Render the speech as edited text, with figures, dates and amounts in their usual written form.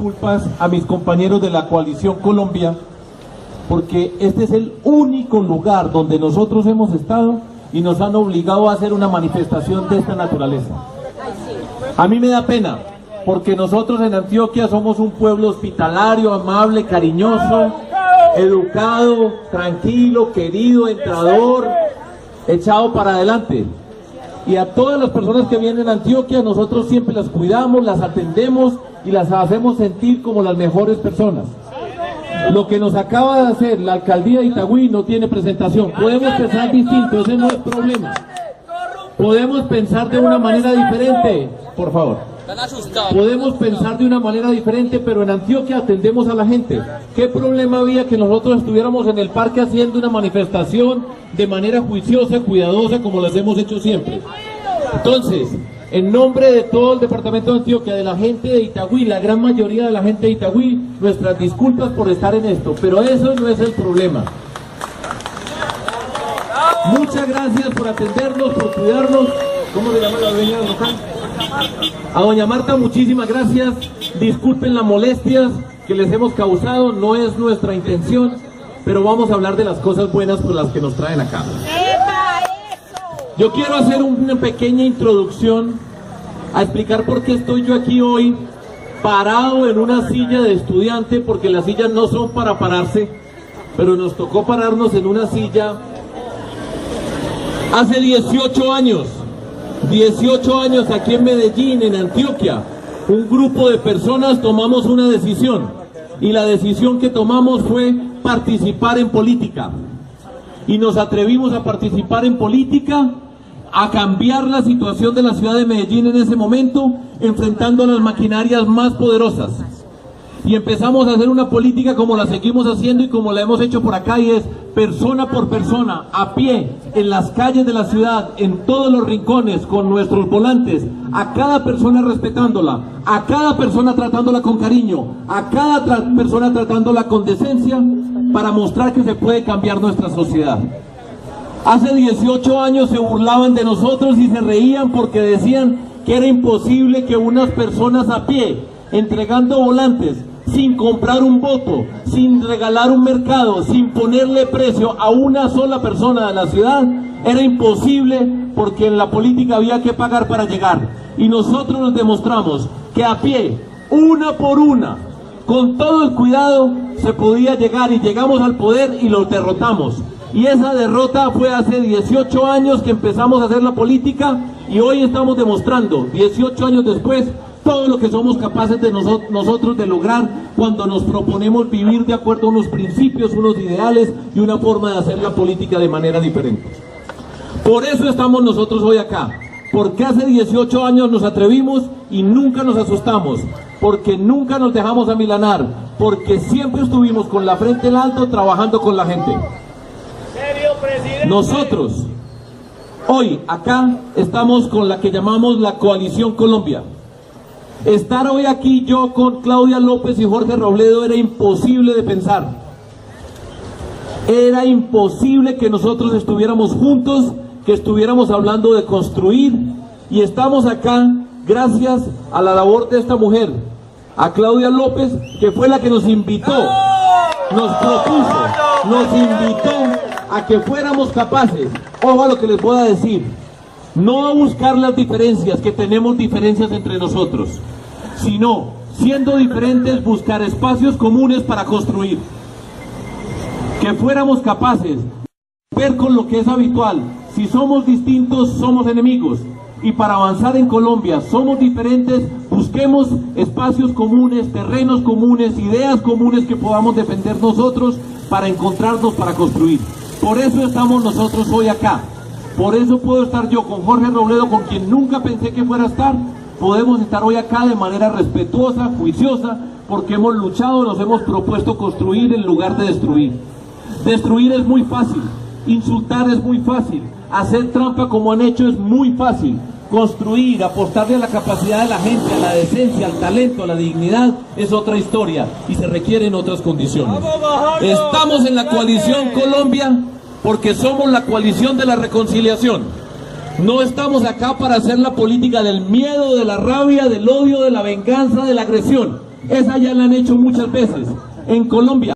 disculpas a mis compañeros de la Coalición Colombia, porque este es el único lugar donde nosotros hemos estado y nos han obligado a hacer una manifestación de esta naturaleza. A mí me da pena, porque nosotros en Antioquia somos un pueblo hospitalario, amable, cariñoso, educado, tranquilo, querido, entrador, echado para adelante. Y a todas las personas que vienen a Antioquia, nosotros siempre las cuidamos, las atendemos y las hacemos sentir como las mejores personas. Lo que nos acaba de hacer la alcaldía de Itagüí no tiene presentación. Podemos pensar distinto, ese no es problema. Podemos pensar de una manera diferente, por favor. Podemos pensar de una manera diferente, pero en Antioquia atendemos a la gente. ¿Qué problema había que nosotros estuviéramos en el parque haciendo una manifestación de manera juiciosa, cuidadosa, como las hemos hecho siempre? Entonces, en nombre de todo el departamento de Antioquia, de la gente de Itagüí, la gran mayoría de la gente de Itagüí, nuestras disculpas por estar en esto, pero eso no es el problema. Muchas gracias por atendernos, por cuidarnos. ¿Cómo se llama la dueña del local? A doña Marta, muchísimas gracias. Disculpen las molestias que les hemos causado, no es nuestra intención, pero vamos a hablar de las cosas buenas por las que nos traen acá. Yo quiero hacer una pequeña introducción a explicar por qué estoy yo aquí hoy parado en una silla de estudiante, porque las sillas no son para pararse, pero nos tocó pararnos en una silla hace 18 años. 18 años aquí en Medellín, en Antioquia, un grupo de personas tomamos una decisión, y la decisión que tomamos fue participar en política, y nos atrevimos a participar en política, a cambiar la situación de la ciudad de Medellín en ese momento, enfrentando a las maquinarias más poderosas, y empezamos a hacer una política como la seguimos haciendo y como la hemos hecho por acá, y es persona por persona, a pie, en las calles de la ciudad, en todos los rincones, con nuestros volantes, a cada persona respetándola, a cada persona tratándola con cariño, a cada persona tratándola con decencia, para mostrar que se puede cambiar nuestra sociedad. Hace 18 años se burlaban de nosotros y se reían porque decían que era imposible que unas personas a pie, entregando volantes, sin comprar un voto, sin regalar un mercado, sin ponerle precio a una sola persona de la ciudad, era imposible, porque en la política había que pagar para llegar. Y nosotros nos demostramos que a pie, una por una, con todo el cuidado, se podía llegar, y llegamos al poder y lo derrotamos. Y esa derrota fue hace 18 años que empezamos a hacer la política, y hoy estamos demostrando, 18 años después, todo lo que somos capaces de nosotros de lograr cuando nos proponemos vivir de acuerdo a unos principios, unos ideales y una forma de hacer la política de manera diferente. Por eso estamos nosotros hoy acá, porque hace 18 años nos atrevimos y nunca nos asustamos, porque nunca nos dejamos amilanar, porque siempre estuvimos con la frente en alto trabajando con la gente. Nosotros hoy acá estamos con la que llamamos la Coalición Colombia. Estar hoy aquí yo con Claudia López y Jorge Robledo era imposible de pensar. Era imposible que nosotros estuviéramos juntos, que estuviéramos hablando de construir, y estamos acá gracias a la labor de esta mujer, a Claudia López, que fue la que nos invitó, nos propuso, nos invitó a que fuéramos capaces, ojo a lo que les voy a decir, no a buscar las diferencias, que tenemos diferencias entre nosotros, sino, siendo diferentes, buscar espacios comunes para construir. Que fuéramos capaces de ver con lo que es habitual. Si somos distintos, somos enemigos. Y para avanzar en Colombia, somos diferentes, busquemos espacios comunes, terrenos comunes, ideas comunes que podamos defender nosotros para encontrarnos, para construir. Por eso estamos nosotros hoy acá. Por eso puedo estar yo con Jorge Robledo, con quien nunca pensé que fuera a estar. Podemos estar hoy acá de manera respetuosa, juiciosa, porque hemos luchado, nos hemos propuesto construir en lugar de destruir. Destruir es muy fácil, insultar es muy fácil, hacer trampa como han hecho es muy fácil. Construir, apostarle a la capacidad de la gente, a la decencia, al talento, a la dignidad, es otra historia y se requieren otras condiciones. Estamos en la Coalición Colombia porque somos la coalición de la reconciliación. No estamos acá para hacer la política del miedo, de la rabia, del odio, de la venganza, de la agresión. Esa ya la han hecho muchas veces. En Colombia